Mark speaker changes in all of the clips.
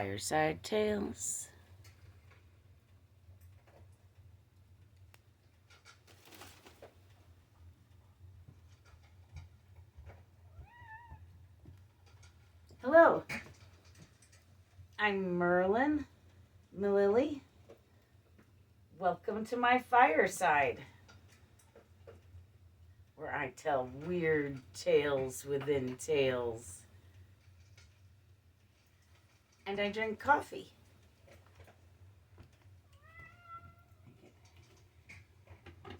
Speaker 1: Fireside Tales. Hello, I'm Merlin, Mililli. Welcome to my fireside, where I tell weird tales within tales. And I drink coffee.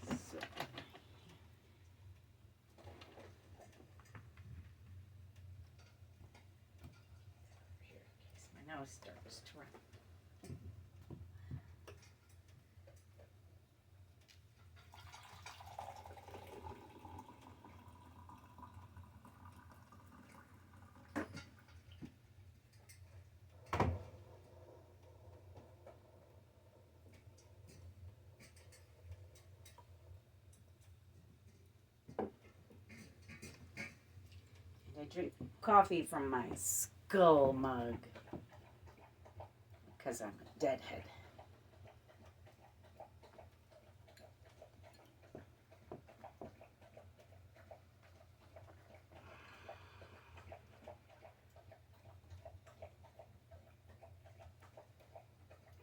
Speaker 1: So, here, in case my nose starts to run. I drink coffee from my skull mug because I'm a deadhead.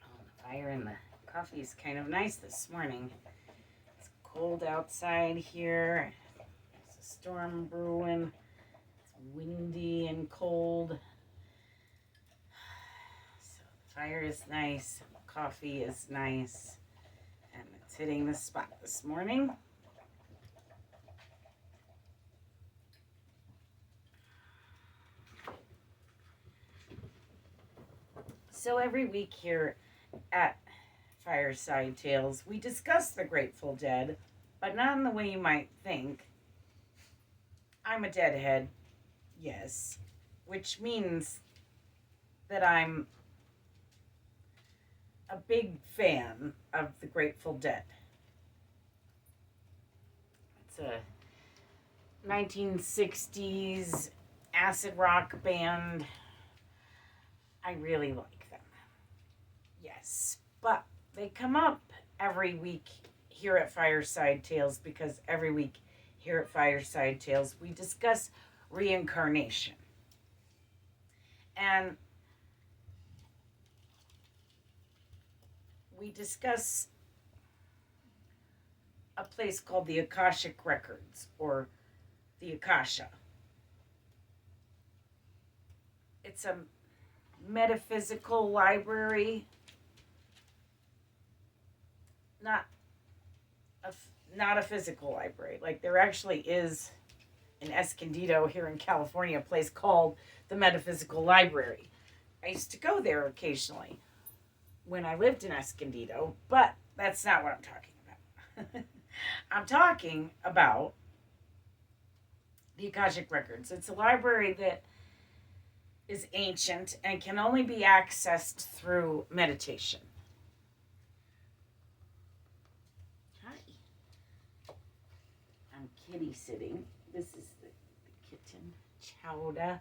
Speaker 1: Oh, the fire and the coffee is kind of nice this morning. It's cold outside here. There's a storm brewing. Windy and cold. So the fire is nice, coffee is nice, and it's hitting the spot this morning. So every week here at Fireside Tales, we discuss the Grateful Dead, but not in the way you might think. I'm a deadhead. Yes, which means that I'm a big fan of the Grateful Dead. It's a 1960s acid rock band. I really like them. Yes, but they come up every week here at Fireside Tales because every week here at Fireside Tales we discuss reincarnation. And we discuss a place called the Akashic Records, or the Akasha. It's a metaphysical library, not a physical library. Like, there actually is in Escondido here in California, a place called the Metaphysical Library. I used to go there occasionally when I lived in Escondido, but that's not what I'm talking about. I'm talking about the Akashic Records. It's a library that is ancient and can only be accessed through meditation. Hi. I'm kitty sitting. This is the kitten, Chowda.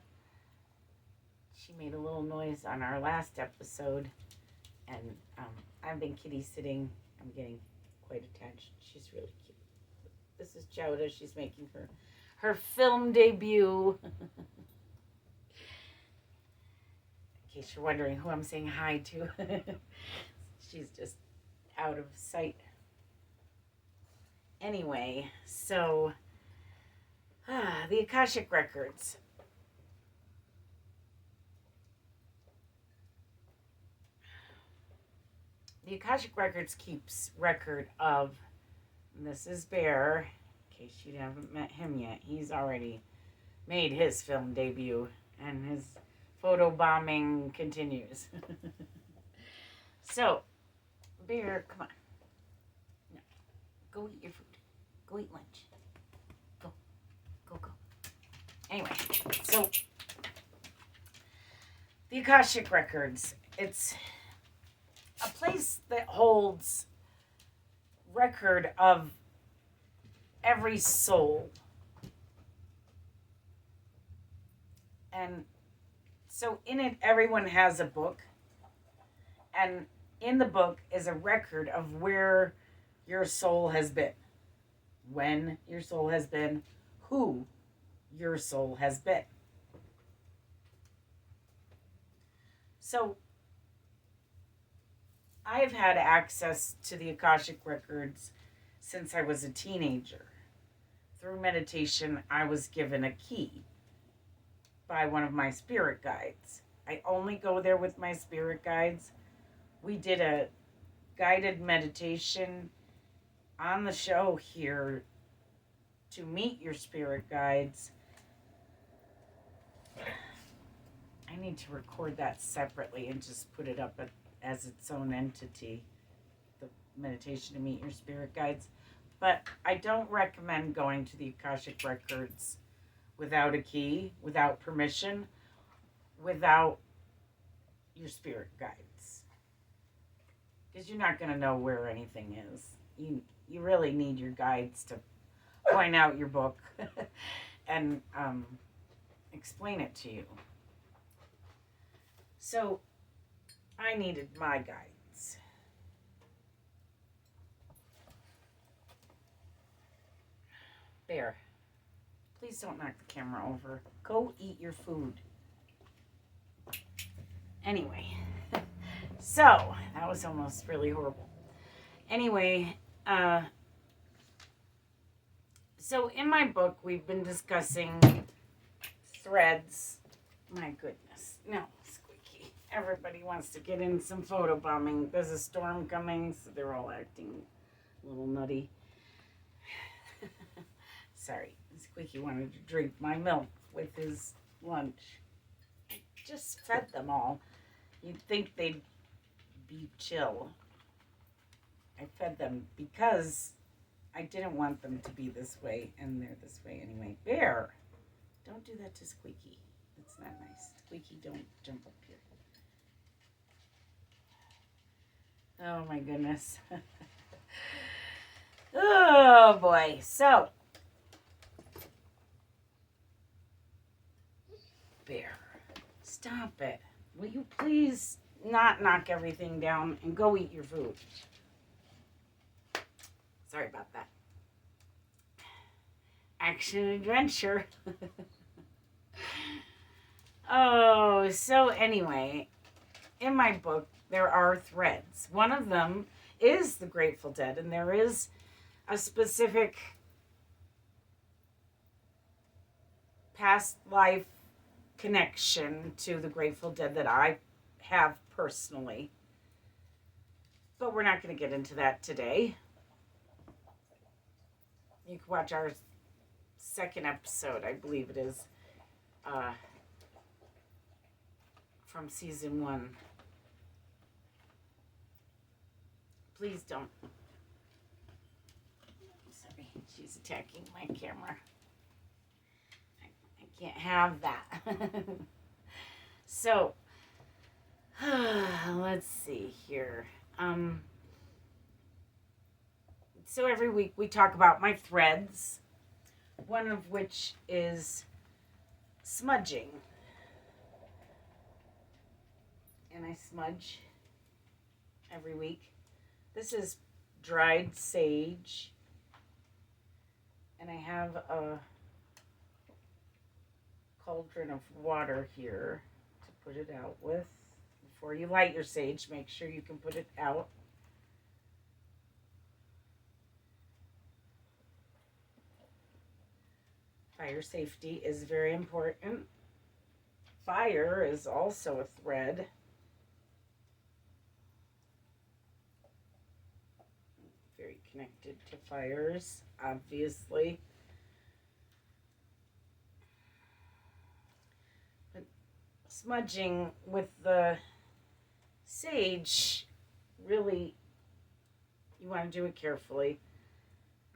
Speaker 1: She made a little noise on our last episode, and I've been kitty sitting. I'm getting quite attached. She's really cute. This is Chowda. She's making her film debut. In case you're wondering who I'm saying hi to, she's just out of sight. Anyway, so the Akashic Records. The Akashic Records keeps record of, and this is Bear, in case you haven't met him yet. He's already made his film debut, and his photo bombing continues. So, Bear, come on. No, go eat your food. Go eat lunch. Go. Anyway, so the Akashic Records, it's a place that holds record of every soul. And so in it, everyone has a book And in the book is a record of where your soul has been, when your soul has been, who your soul has been. So I have had access to the Akashic records since I was a teenager. Through meditation, I was given a key by one of my spirit guides. I only go there with my spirit guides. We did a guided meditation on the show here to meet your spirit guides. I need to record that separately and just put it up as its own entity, the meditation to meet your spirit guides. But I don't recommend going to the Akashic records without a key, without permission, without your spirit guides. Because you're not going to know where anything is. You really need your guides to point out your book and explain it to you. So I needed my guides. Bear, please don't knock the camera over. Go eat your food. Anyway, so that was almost really horrible. Anyway, so in my book, we've been discussing threads. My goodness. No, Squeaky. Everybody wants to get in some photobombing. There's a storm coming, so they're all acting a little nutty. Sorry, Squeaky wanted to drink my milk with his lunch. I just fed them all. You'd think they'd be chill. I fed them because I didn't want them to be this way, and they're this way anyway. Bear, don't do that to Squeaky. That's not nice. Squeaky, don't jump up here. Oh my goodness. Oh boy. So, Bear, stop it. Will you please not knock everything down and go eat your food? Sorry about that. Action adventure. Oh, so anyway, in my book, there are threads. One of them is the Grateful Dead, and there is a specific past life connection to the Grateful Dead that I have personally. But we're not going to get into that today. You can watch our second episode, I believe it is, from season 1. Please don't. Sorry, she's attacking my camera. I can't have that. So, let's see here. So every week we talk about my threads, one of which is smudging. And I smudge every week. This is dried sage. And I have a cauldron of water here to put it out with. Before you light your sage, make sure you can put it out. Fire safety is very important. Fire is also a thread. Very connected to fires, obviously. But smudging with the sage, really, you want to do it carefully.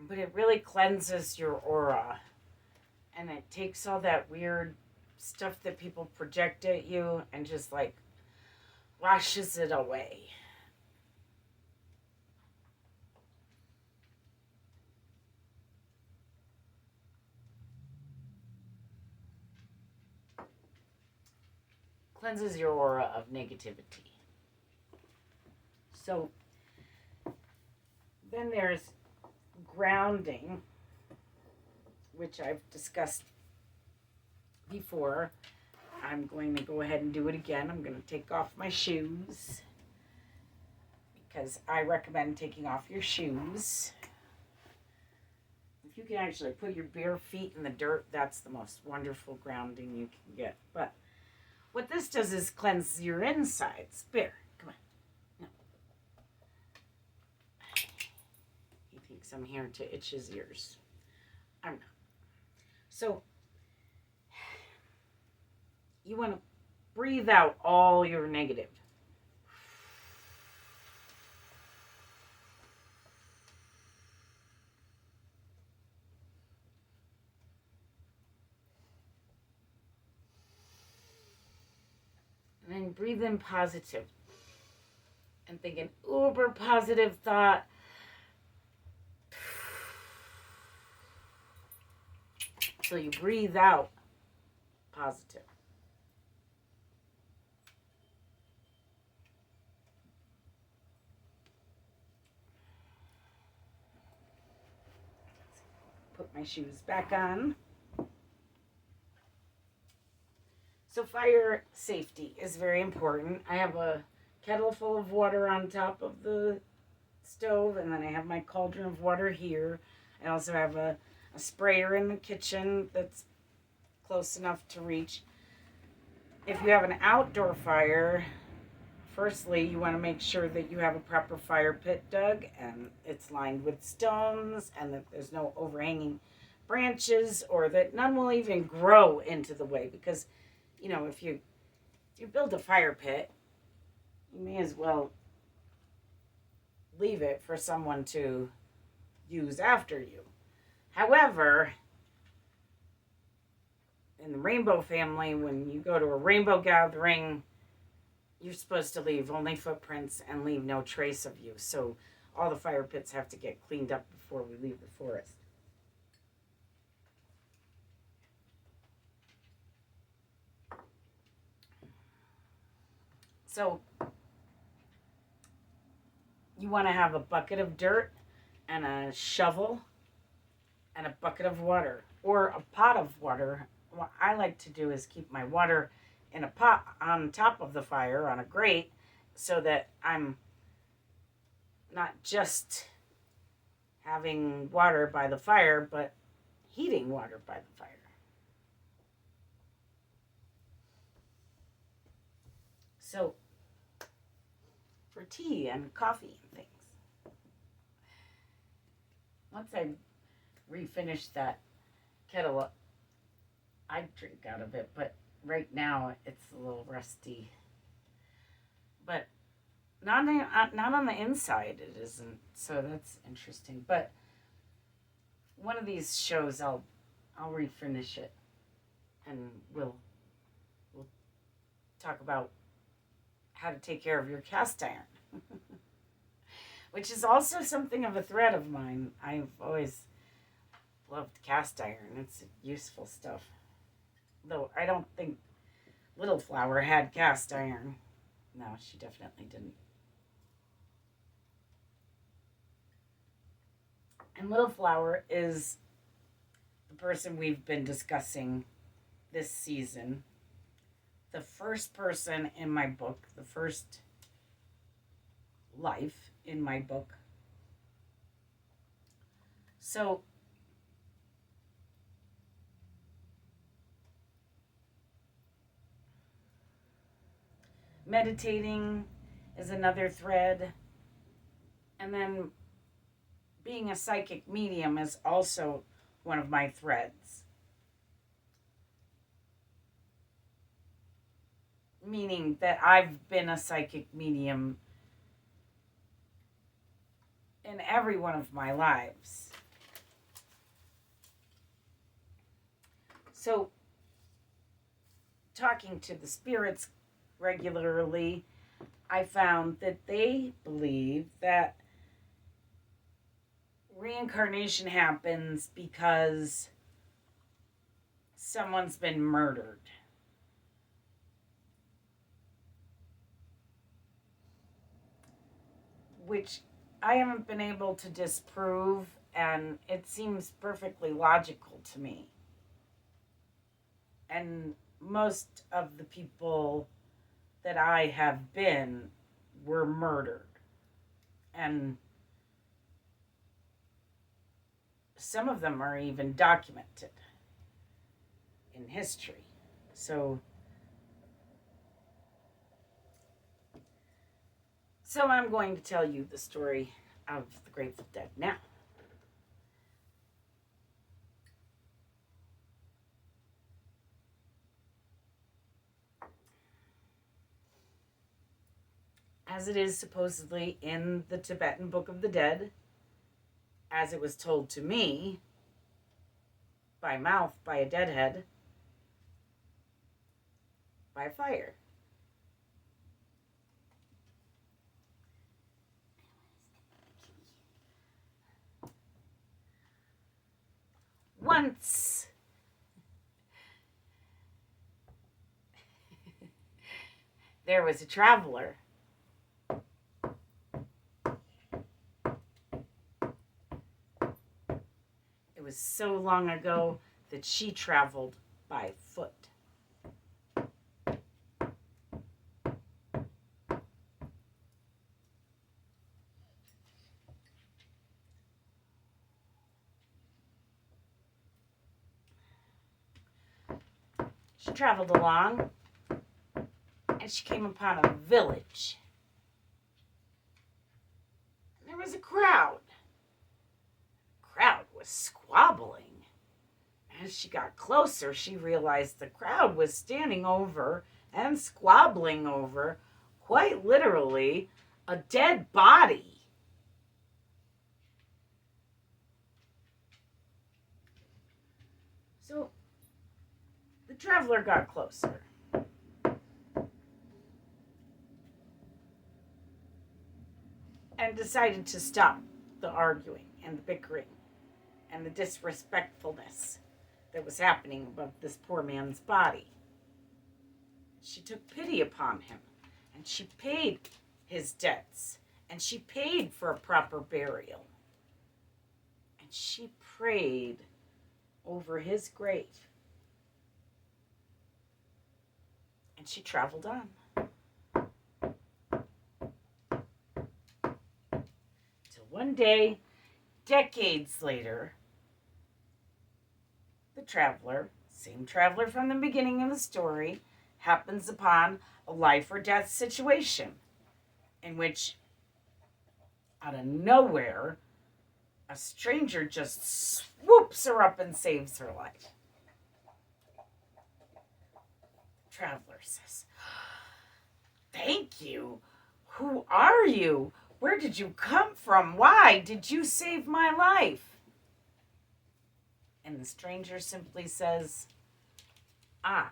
Speaker 1: But it really cleanses your aura. And it takes all that weird stuff that people project at you and just like washes it away. Cleanses your aura of negativity. So then there's grounding, which I've discussed before. I'm going to go ahead and do it again. I'm going to take off my shoes because I recommend taking off your shoes. If you can actually put your bare feet in the dirt, that's the most wonderful grounding you can get. But what this does is cleanse your insides. Bear, come on. No. He thinks I'm here to itch his ears. I'm not. So you want to breathe out all your negative. And then breathe in positive. And think an uber positive thought. So you breathe out positive. Put my shoes back on. So fire safety is very important. I have a kettle full of water on top of the stove, and then I have my cauldron of water here. I also have a sprayer in the kitchen that's close enough to reach. If you have an outdoor fire, firstly, you want to make sure that you have a proper fire pit dug and it's lined with stones and that there's no overhanging branches or that none will even grow into the way, because you know, if you build a fire pit, you may as well leave it for someone to use after you. However, in the rainbow family, when you go to a rainbow gathering, you're supposed to leave only footprints and leave no trace of you. So all the fire pits have to get cleaned up before we leave the forest. So you want to have a bucket of dirt and a shovel and a bucket of water or a pot of water. What I like to do is keep my water in a pot on top of the fire on a grate so that I'm not just having water by the fire, but heating water by the fire. So for tea and coffee and things. Once I refinish that kettle, I'd drink out of it, but right now it's a little rusty. But not on the inside it isn't, so that's interesting. But one of these shows I'll refinish it and we'll talk about how to take care of your cast iron. Which is also something of a thread of mine. I've always loved cast iron. It's useful stuff. Though I don't think Little Flower had cast iron. No, she definitely didn't. And Little Flower is the person we've been discussing this season. The first person in my book, the first life in my book. So meditating is another thread. And then being a psychic medium is also one of my threads. Meaning that I've been a psychic medium in every one of my lives. So, talking to the spirits regularly, I found that they believe that reincarnation happens because someone's been murdered. which I haven't been able to disprove, and it seems perfectly logical to me. And most of the people that I have been were murdered. And some of them are even documented in history. So I'm going to tell you the story of the Grateful Dead now. As it is supposedly in the Tibetan Book of the Dead, as it was told to me by mouth by a deadhead, by fire. Once there was a traveler. It was so long ago that she traveled by foot. She traveled along, and she came upon a village. There was a crowd. The crowd was squabbling. As she got closer, she realized the crowd was standing over and squabbling over, quite literally, a dead body. So the traveler got closer. And decided to stop the arguing and the bickering and the disrespectfulness that was happening above this poor man's body. She took pity upon him, and she paid his debts, and she paid for a proper burial, and she prayed over his grave, and she traveled on. Till one day, decades later, the traveler, same traveler from the beginning of the story, happens upon a life or death situation in which, out of nowhere, a stranger just swoops her up and saves her life. The traveler says, "Thank you. Who are you? Where did you come from? Why did you save my life?" And the stranger simply says, "I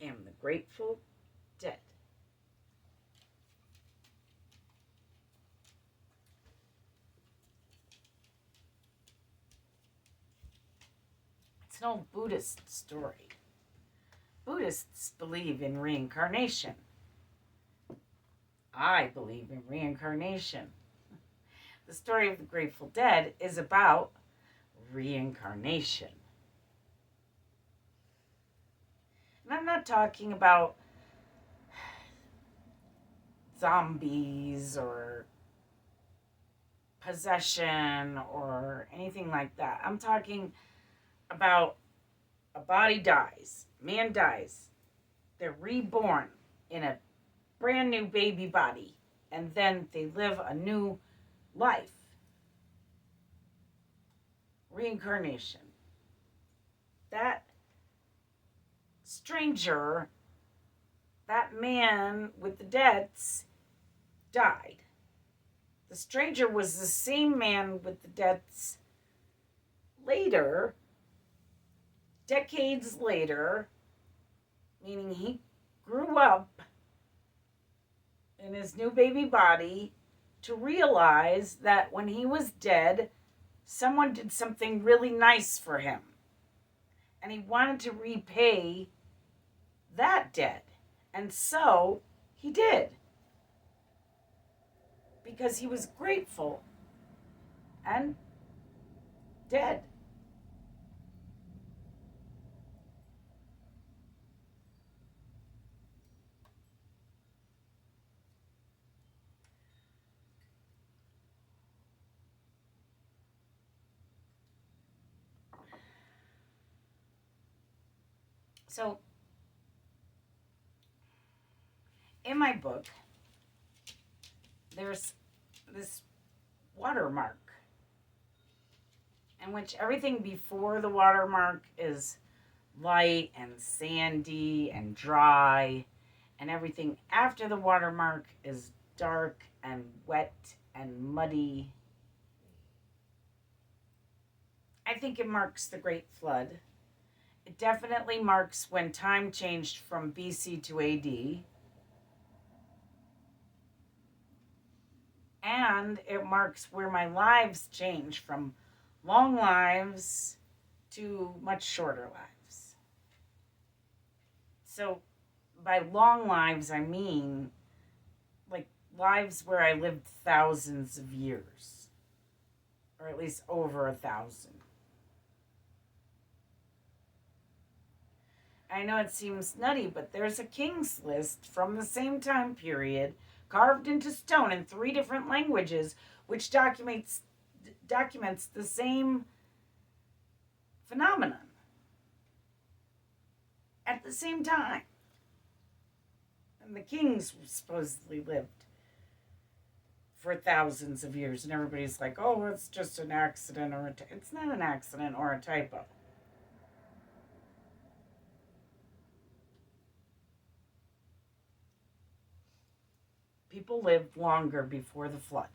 Speaker 1: am the Grateful Dead." It's an old Buddhist story. Buddhists believe in reincarnation. I believe in reincarnation. The story of the Grateful Dead is about reincarnation. And I'm not talking about zombies or possession or anything like that. I'm talking about a body dies, man dies, they're reborn in a brand new baby body, and then they live a new life. Reincarnation. That stranger, that man with the debts, died. The stranger was the same man with the debts later, decades later, meaning he grew up in his new baby body to realize that when he was dead, someone did something really nice for him. And he wanted to repay that debt. And so he did. because he was grateful and dead. So, in my book, there's this watermark, in which everything before the watermark is light and sandy and dry, and everything after the watermark is dark and wet and muddy. I think it marks the Great Flood. It definitely marks when time changed from BC to AD. And it marks where my lives change from long lives to much shorter lives. So, by long lives, I mean like lives where I lived thousands of years, or at least over 1,000. I know it seems nutty, but there's a king's list from the same time period, carved into stone in 3 different languages, which documents the same phenomenon at the same time. And the kings supposedly lived for thousands of years, and everybody's like, oh, it's just an accident, or it's not an accident or a typo. People lived longer before the flood,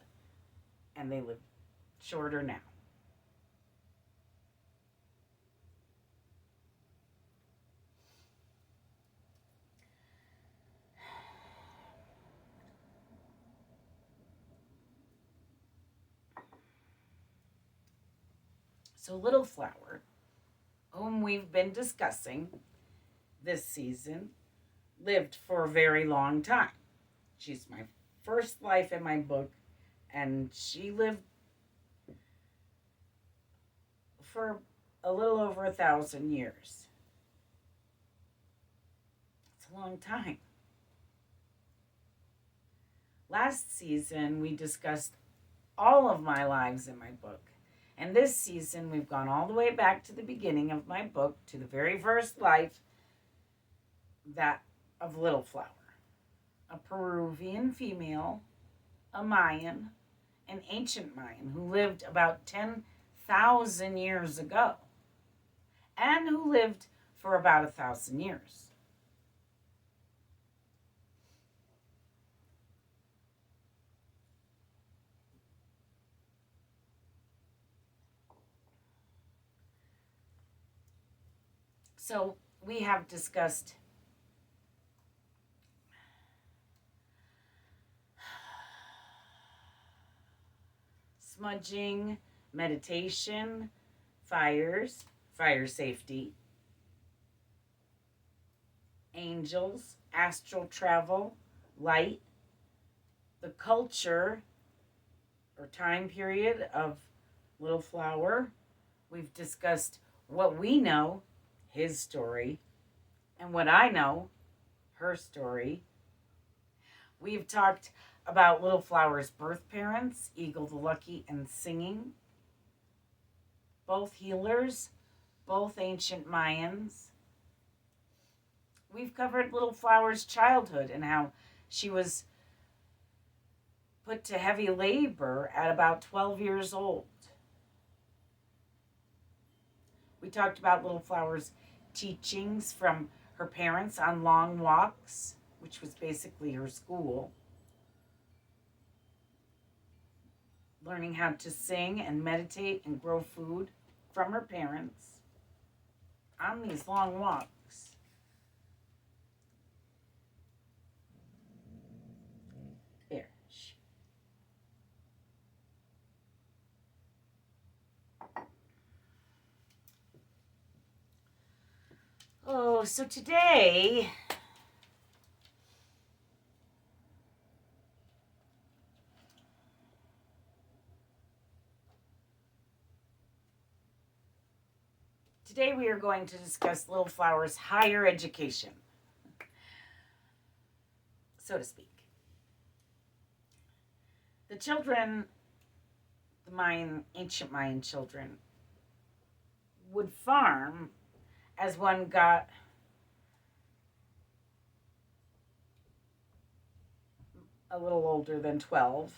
Speaker 1: and they live shorter now. So Little Flower, whom we've been discussing this season, lived for a very long time. She's my first life in my book, and she lived for a little over 1,000 years. It's a long time. Last season, we discussed all of my lives in my book. And this season, we've gone all the way back to the beginning of my book, to the very first life, that of Little Flower, a Peruvian female, a Mayan, an ancient Mayan who lived about 10,000 years ago, and who lived for about 1,000 years. So we have discussed smudging, meditation, fires, fire safety, angels, astral travel, light, the culture or time period of Little Flower. We've discussed what we know, his story, and what I know, her story. We've talked about Little Flower's birth parents, Eagle the Lucky and Singing, both healers, both ancient Mayans. We've covered Little Flower's childhood and how she was put to heavy labor at about 12 years old. We talked about Little Flower's teachings from her parents on long walks, which was basically her school. Learning how to sing and meditate and grow food from her parents on these long walks. Here. Oh, so today Today we are going to discuss Little Flower's higher education, so to speak. The children, ancient Mayan children, would farm as one got a little older than 12.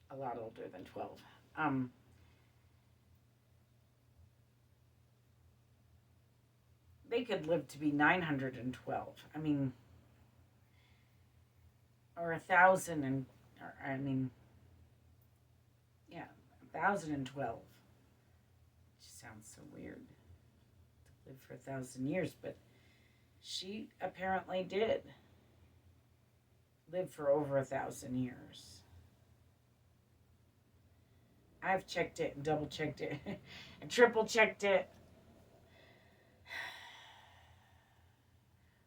Speaker 1: A lot older than 12. They could live to be 912. I mean, or 1,000 and, or, I mean, yeah, 1,012. Which sounds so weird to live for 1,000 years, but she apparently did live for over 1,000 years. I've checked it and double checked it and triple checked it.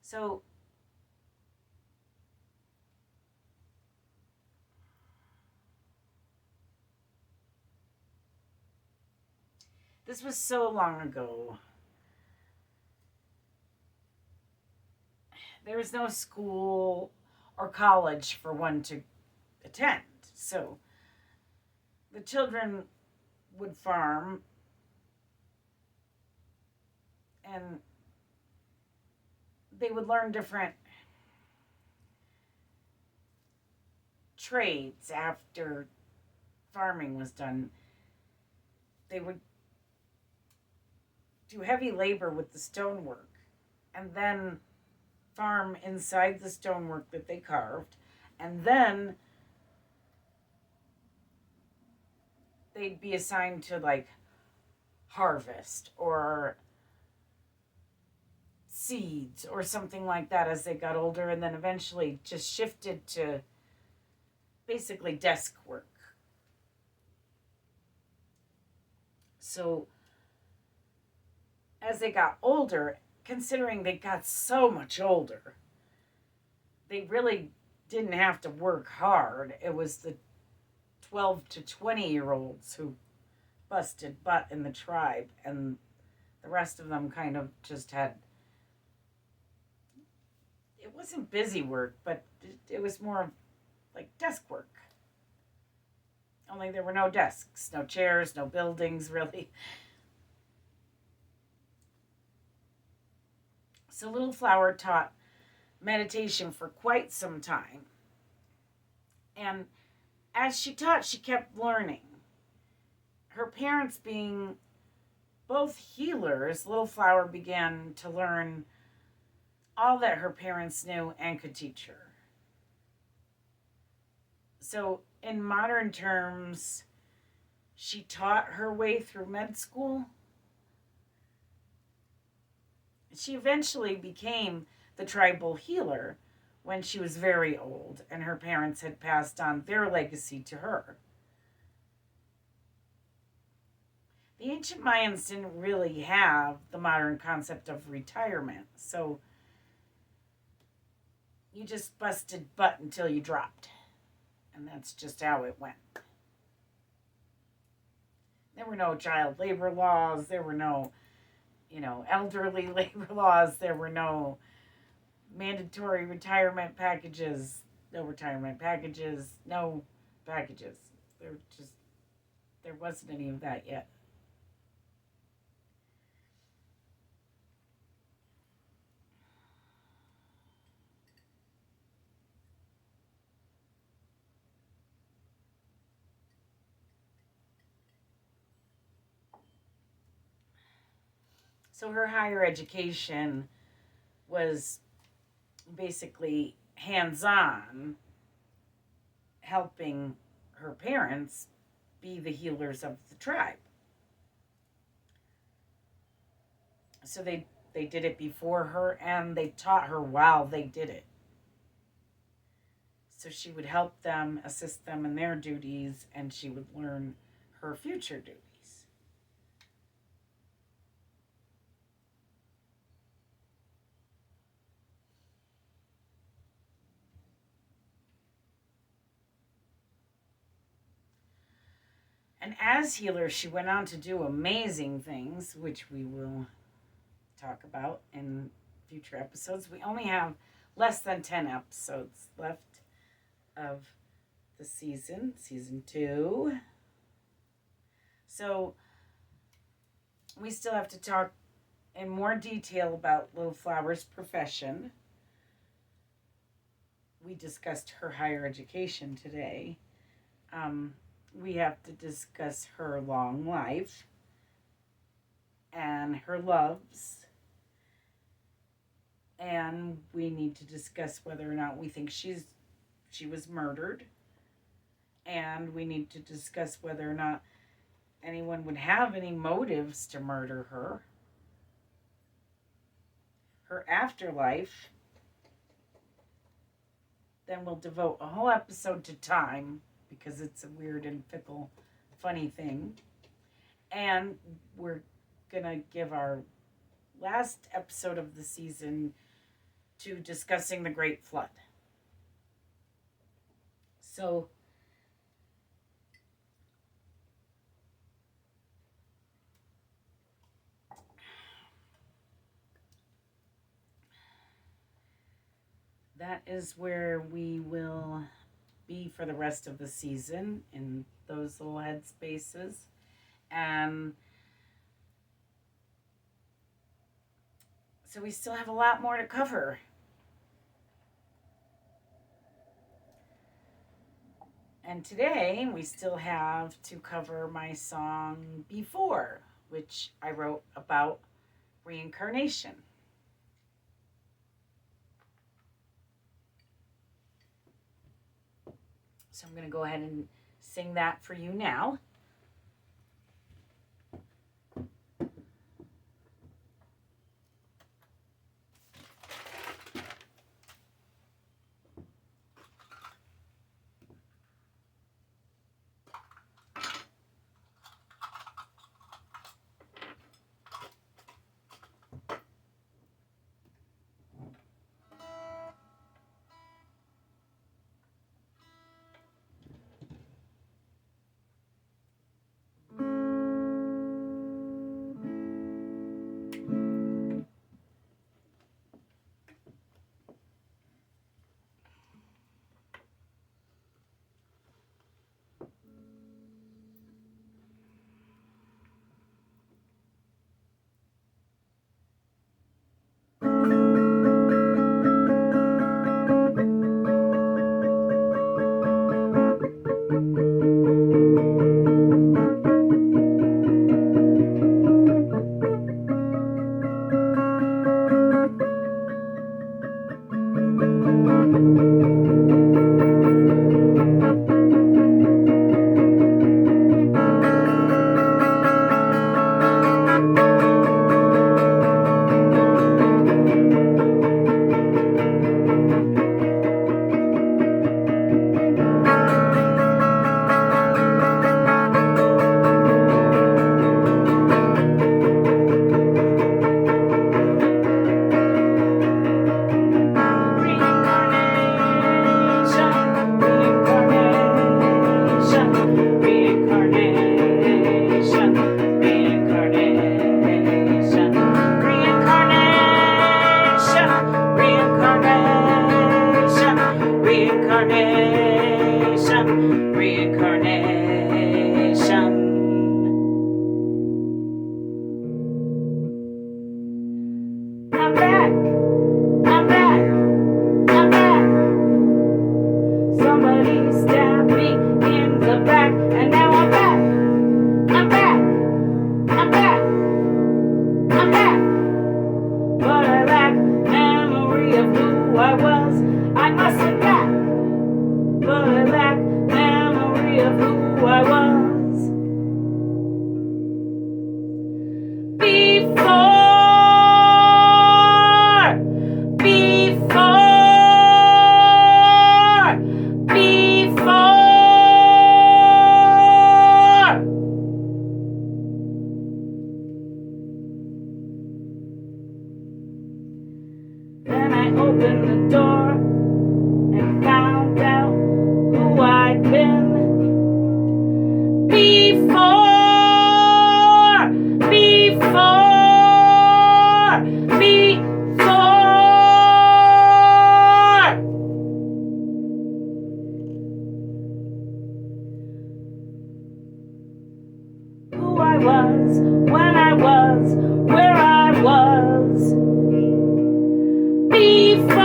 Speaker 1: So, this was so long ago. There was no school or college for one to attend. So, the children would farm and they would learn different trades after farming was done. They would do heavy labor with the stonework and then farm inside the stonework that they carved, and then they'd be assigned to like harvest or seeds or something like that as they got older, and then eventually just shifted to basically desk work. So as they got older, considering they got so much older, they really didn't have to work hard. It was the 12 to 20-year-olds who busted butt in the tribe, and the rest of them kind of just had, it wasn't busy work, but it was more like desk work. Only there were no desks, no chairs, no buildings, really. So Little Flower taught meditation for quite some time. And as she taught, she kept learning. Her parents being both healers, Little Flower began to learn all that her parents knew and could teach her. So, in modern terms, she taught her way through med school. She eventually became the tribal healer when she was very old, and her parents had passed on their legacy to her. The ancient Mayans didn't really have the modern concept of retirement, so you just busted butt until you dropped. And that's just how it went. There were no child labor laws. There were no, elderly labor laws. There were no mandatory retirement packages. No retirement packages. No packages. There wasn't any of that yet. So her higher education was basically hands-on, helping her parents be the healers of the tribe. So they did it before her, and they taught her while they did it. So she would help them, assist them in their duties, and she would learn her future duties. And as healer, she went on to do amazing things, which we will talk about in future episodes. We only have less than 10 episodes left of the season 2. So we still have to talk in more detail about Little Flower's profession. We discussed her higher education today. We have to discuss her long life and her loves. And we need to discuss whether or not we think she was murdered. And we need to discuss whether or not anyone would have any motives to murder her. Her afterlife. Then we'll devote a whole episode to time, because it's a weird and fickle, funny thing. And we're going to give our last episode of the season to discussing the Great Flood. So, that is where we will be for the rest of the season, in those little headspaces. And so we still have a lot more to cover. And today we still have to cover my song Before, which I wrote about reincarnation. So I'm going to go ahead and sing that for you now. was when I was where I was before.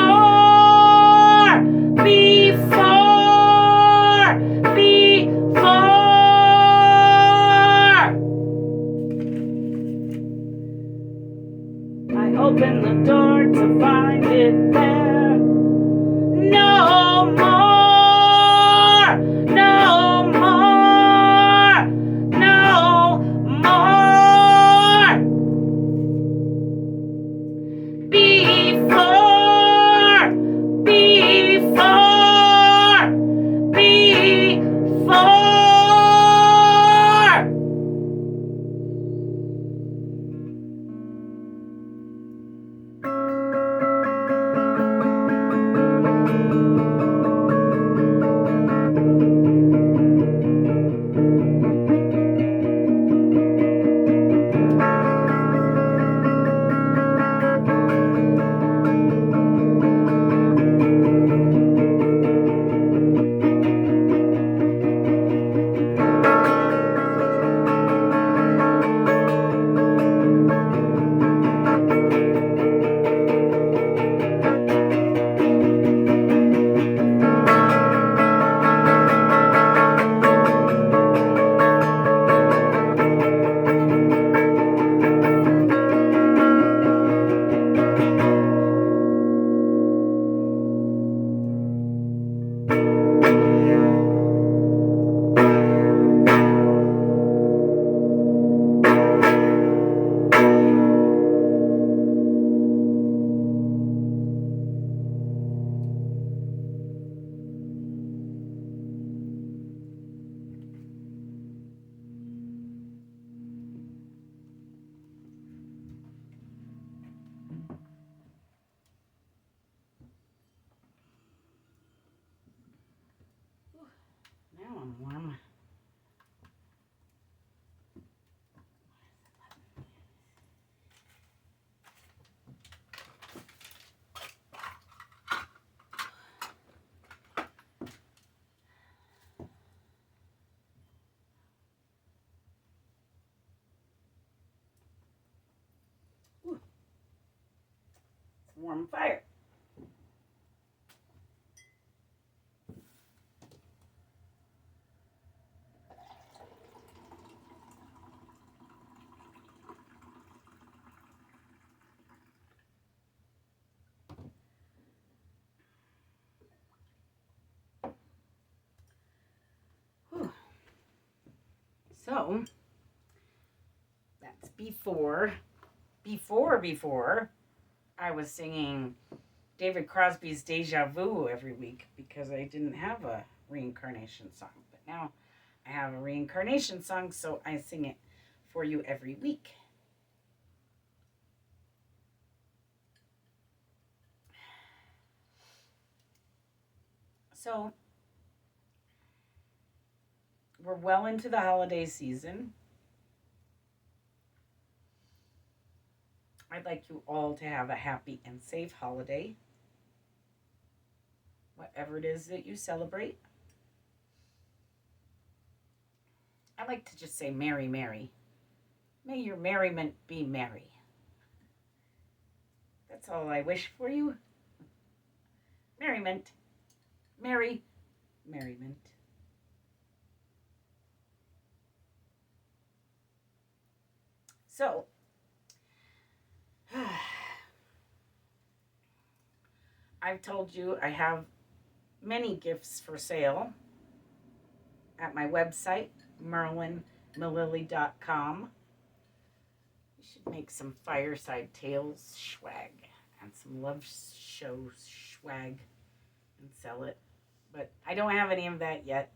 Speaker 1: I opened the door to find it there. No more, no more, no more. Before, before, before. Now I'm warm. Ooh. It's a warm fire. Whew. So that's before I was singing David Crosby's Deja Vu every week because I didn't have a reincarnation song. But now I have a reincarnation song, so I sing it for you every week. So we're well into the holiday season. I'd like you all to have a happy and safe holiday, whatever it is that you celebrate. I like to just say Merry, Merry. May your merriment be merry. That's all I wish for you. Merriment. Merry. Merriment. So, I've told you I have many gifts for sale at my website, merlinmililli.com. We should make some Fireside Tales swag and some Love Show swag and sell it. But I don't have any of that yet.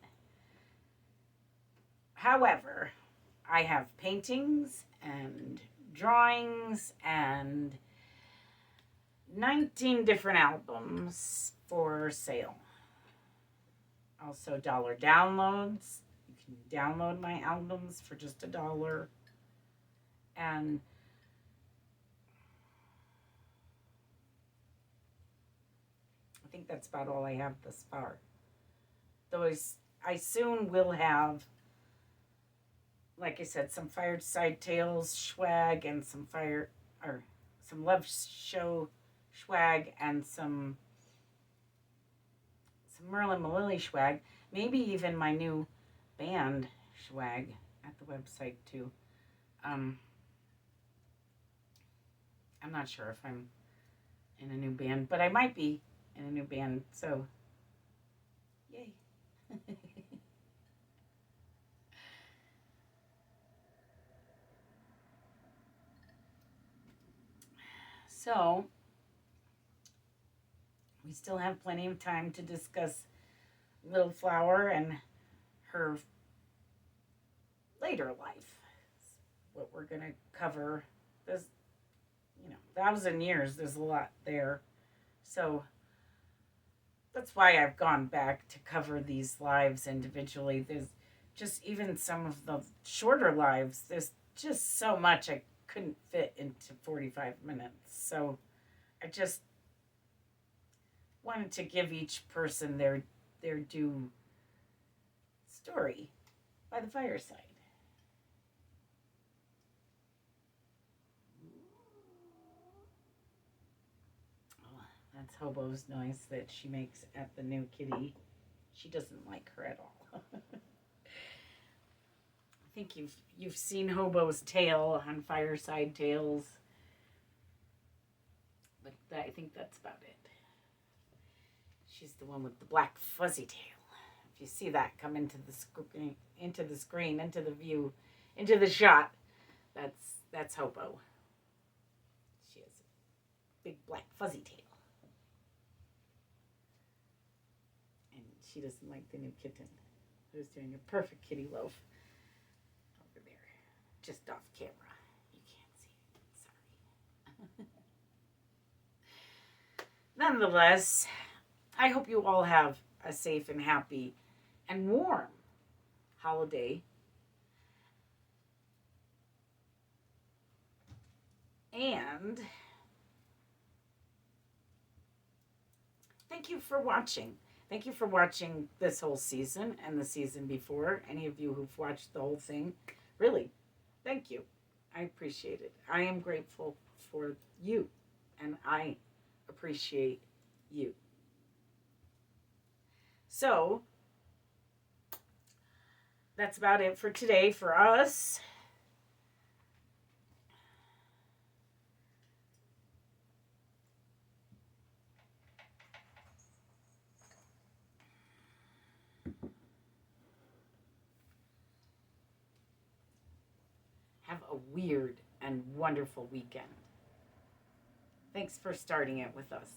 Speaker 1: However, I have paintings and drawings and 19 different albums for sale. Also dollar downloads. You can download my albums for just $1. And I think that's about all I have thus far. Though I soon will have like I said, some Fireside Tales swag and some Love Show swag and some Merlin Mililli swag. Maybe even my new band swag at the website too. Um, I'm not sure if I'm in a new band, but I might be in a new band. So, yay! So we still have plenty of time to discuss Little Flower and her later life. What we're gonna cover. There's 1,000 years. There's a lot there. So that's why I've gone back to cover these lives individually. There's just even some of the shorter lives. There's just so much I couldn't fit into 45 minutes. So I just wanted to give each person their due story by the fireside. Oh, that's Hobo's noise that she makes at the new kitty. She doesn't like her at all. I think you've seen Hobo's tail on Fireside Tales, but I think that's about it. She's the one with the black fuzzy tail. If you see that come into the screen, into the view, into the shot, that's Hobo. She has a big black fuzzy tail, and she doesn't like the new kitten, who's doing a perfect kitty loaf over there, just off camera. You can't see it. Sorry. Nonetheless, I hope you all have a safe and happy and warm holiday. And thank you for watching. Thank you for watching this whole season and the season before. Any of you who've watched the whole thing, really, thank you. I appreciate it. I am grateful for you, and I appreciate you. So, that's about it for today for us. Have a weird and wonderful weekend. Thanks for starting it with us.